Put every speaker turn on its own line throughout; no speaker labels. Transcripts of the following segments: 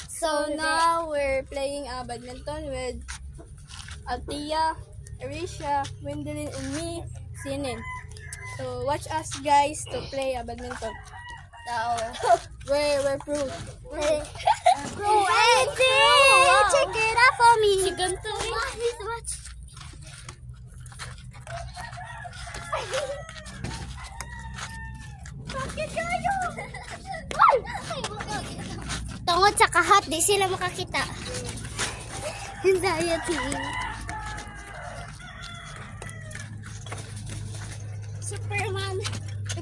So now we're playing badminton with Altia, Arisha, Wendelin, and me, Sinin. So watch us guys to play badminton. We're pro.
Pro and check it out for me. Tungod sa kahat, di sila makakita. Anxiety. Superman.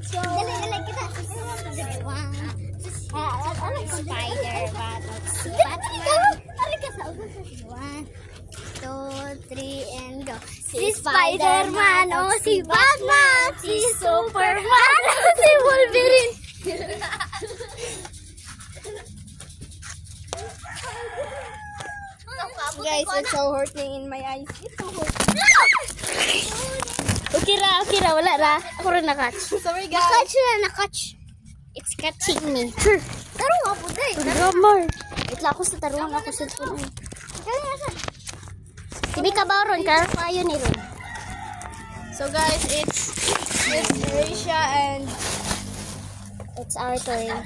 Dali kita. Superman. Spider-Man. Batman. 1, 2, 3, and go. Si Spider-Man, oh si Batman, si Superman, oh si Wolverine.
Guys, it's so hurting in my eyes. It's so hurting.
Okay ra, wala ra. Ako rin na-catch.
Sorry guys.
Na-catch. It's catching me. Tarong ako day.
Grammar.
Itla ako sa tarong ako sa phone. Tibi ka ba ron? Kaya kayo ni ron.
So guys, it's Arisha and
It's our turn.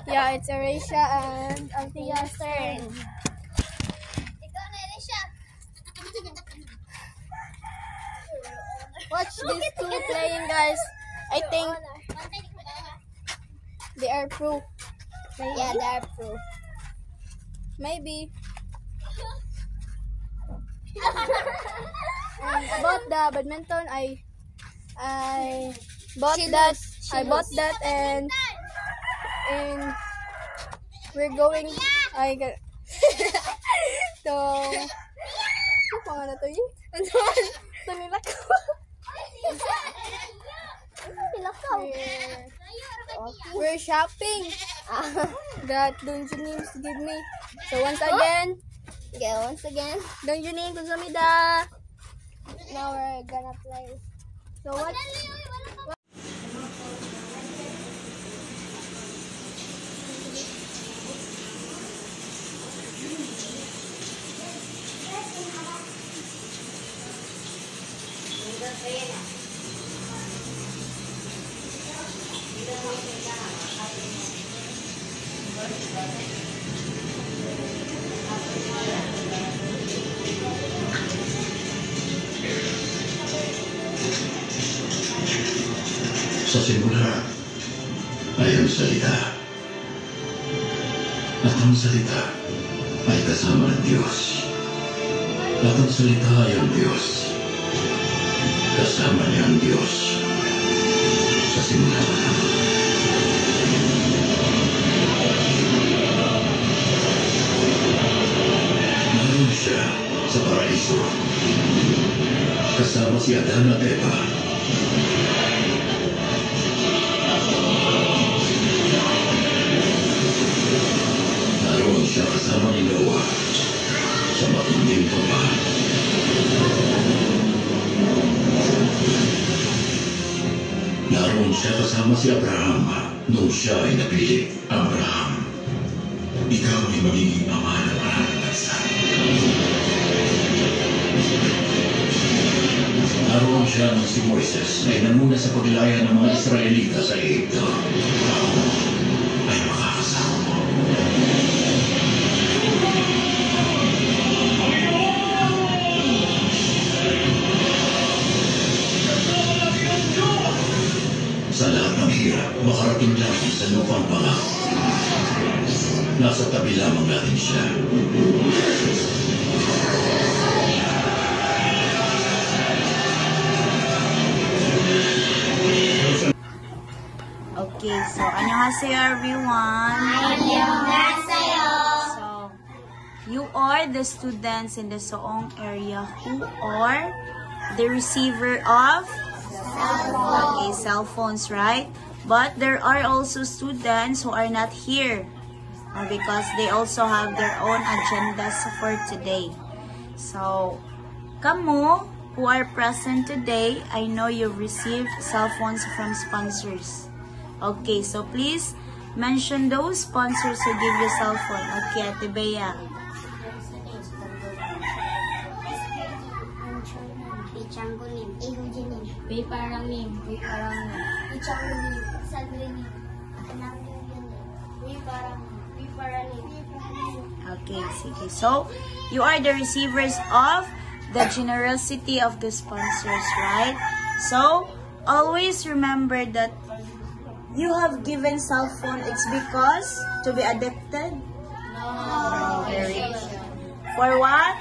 yeah, it's Arisha and Altia's turn. Watch these two playing, guys. I think they are pro.
Yeah, they are pro.
Maybe. And about the badminton, I bought that and we're going. I got so. Ano pa nga na to yun? Ito nilakaw. We're shopping. That Donju names give me. So once again, Donju name Kuzumida. Now we're gonna play. So what?
Sa simula ay ang salita. At ang salita ay kasama ng Diyos. At ang salita ay ang Diyos. Kasama niya ang Diyos. Sa simula pa lang. Naroon siya sa paraiso. Kasama si Adan at Eva. Naroon siya kasama ni Noah sa matinding pagbaha. Naroon siya kasama si Abraham nung siya ay napili. Abraham, ikaw ay magiging ama ng maraming bansa. Naroon siya nung si Moises ay namuna sa paglaya ng mga Israelita sa Egypto. Ako ay makakasama mo. Sa lahat ng hirap, makarating lang sa lupang pangako. Nasa tabi lamang natin siya.
Okay, so annyeonghaseyo everyone.
Annyeonghaseyo.
So, you are the students in the Soong area who are the receiver of cell phones, right? But there are also students who are not here because they also have their own agendas for today. So, kamu who are present today, I know you've received cell phones from sponsors. Okay, so please Mention those sponsors who give you cell phone. Okay, Ate Bea.
Pichangunin, Igujinin,
Piparanim.
Pichangunin, Sadrinin, Piparanin.
Okay, sige. So, you are the receivers of the generosity of the sponsors, right? So, always remember that you have given cell phone, it's because to be addicted? No. Very good. For what?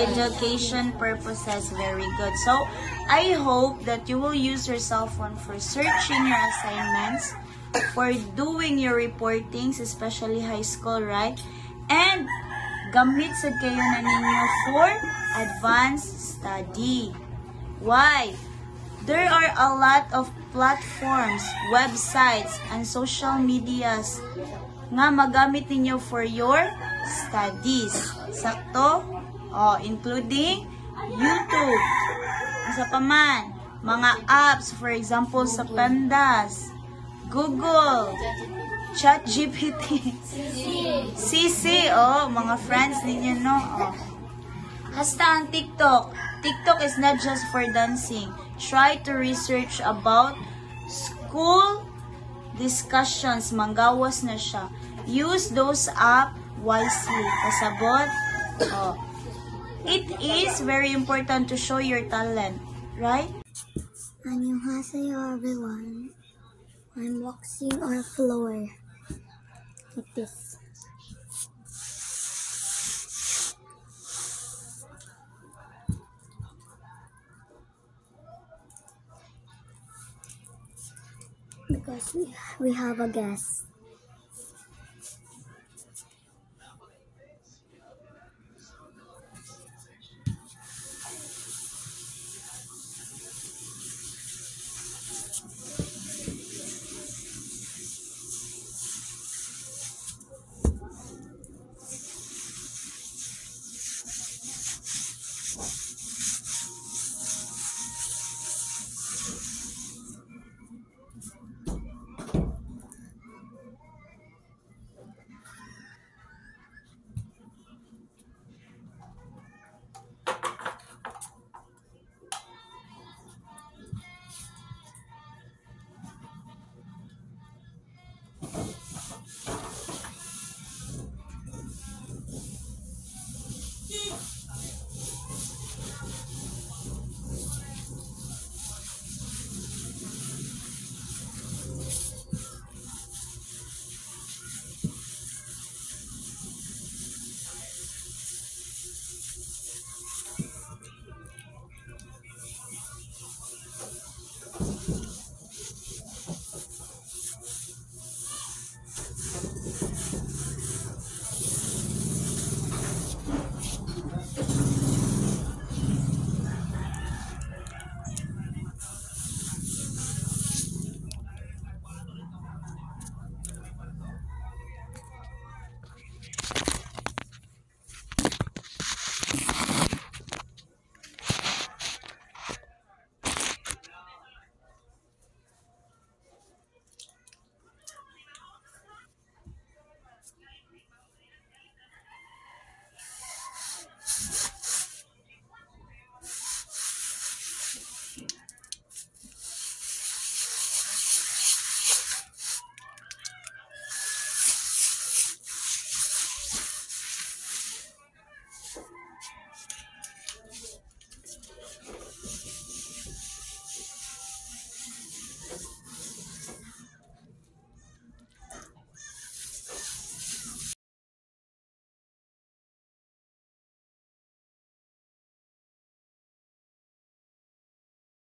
Education purposes. Very good. So, I hope that you will use your cell phone for searching your assignments, for doing your reportings, especially high school, right? And gamit sa kayo na ninyo for advanced study. Why? There are a lot of platforms, websites, and social medias nga magamit ninyo for your studies. Sakto? Oh, including YouTube. Isa pa man, mga apps, for example, sa Pandas, Google, ChatGPT, CC, oh, mga friends ninyo, no? Oh. Hasta ang TikTok. TikTok is not just for dancing. Try to research about school discussions. Manggawas na siya. Use those app wisely. Kasabot? Oh. It is very important to show your talent, right?
Annyeonghaseyo everyone. I'm walking on a floor like this. Because we have a guest.